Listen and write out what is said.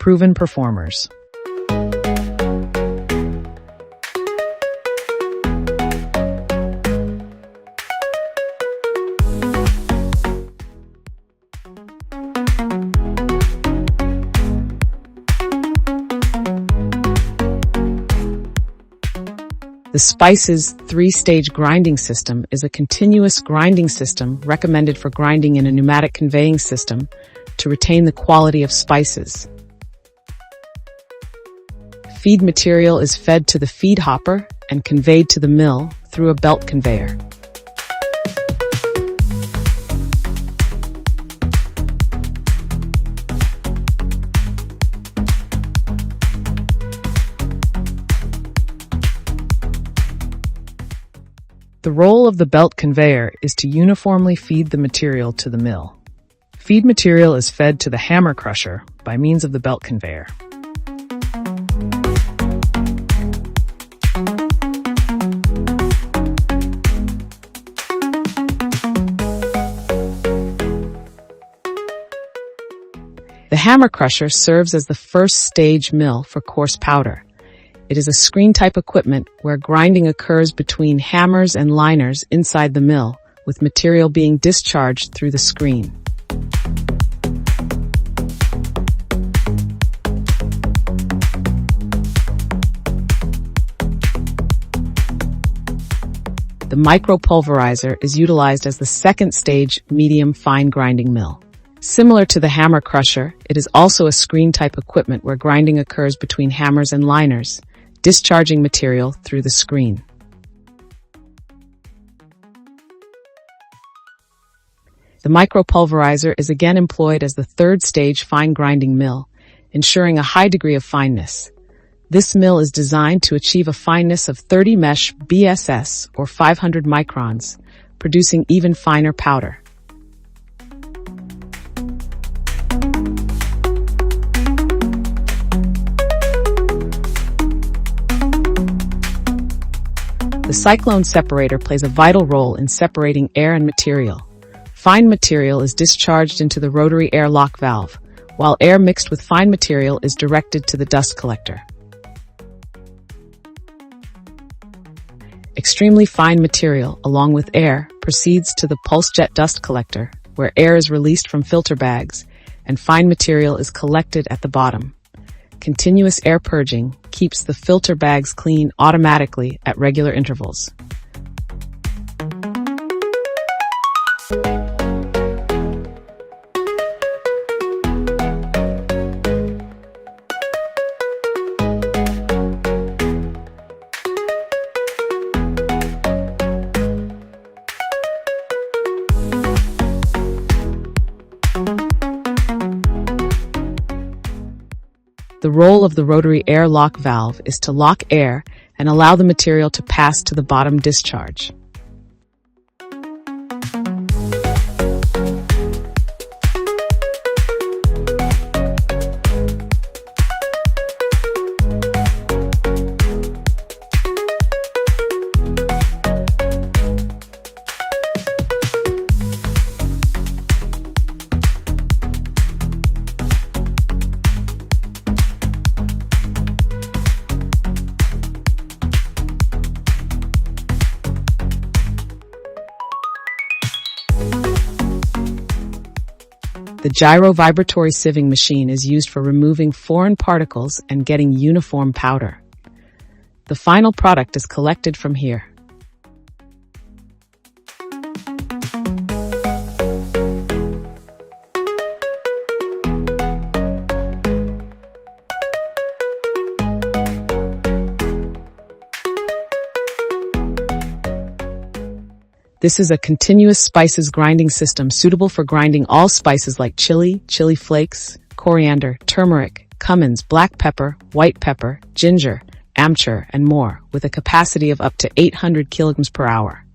proven performers. The Spice's 3-stage grinding system is a continuous grinding system recommended for grinding in a pneumatic conveying system to retain the quality of spices. Feed material is fed to the feed hopper and conveyed to the mill through a belt conveyor. The role of the belt conveyor is to uniformly feed the material to the mill. Feed material is fed to the hammer crusher by means of the belt conveyor. The hammer crusher serves as the first stage mill for coarse powder. It is a screen-type equipment where grinding occurs between hammers and liners inside the mill, with material being discharged through the screen. The micro-pulverizer is utilized as the second-stage medium-fine grinding mill. Similar to the hammer crusher, it is also a screen-type equipment where grinding occurs between hammers and liners, discharging material through the screen. The micropulverizer is again employed as the third-stage fine grinding mill, ensuring a high degree of fineness. This mill is designed to achieve a fineness of 30 mesh BSS or 500 microns, producing even finer powder. The cyclone separator plays a vital role in separating air and material. Fine material is discharged into the rotary air lock valve, while air mixed with fine material is directed to the dust collector. Extremely fine material, along with air, proceeds to the pulse jet dust collector, where air is released from filter bags, and fine material is collected at the bottom. Continuous air purging keeps the filter bags clean automatically at regular intervals. The role of the rotary air lock valve is to lock air and allow the material to pass to the bottom discharge. The gyro vibratory sieving machine is used for removing foreign particles and getting uniform powder. The final product is collected from here. This is a continuous spices grinding system suitable for grinding all spices like chili, chili flakes, coriander, turmeric, cumin, black pepper, white pepper, ginger, amchur, and more, with a capacity of up to 800 kilograms per hour.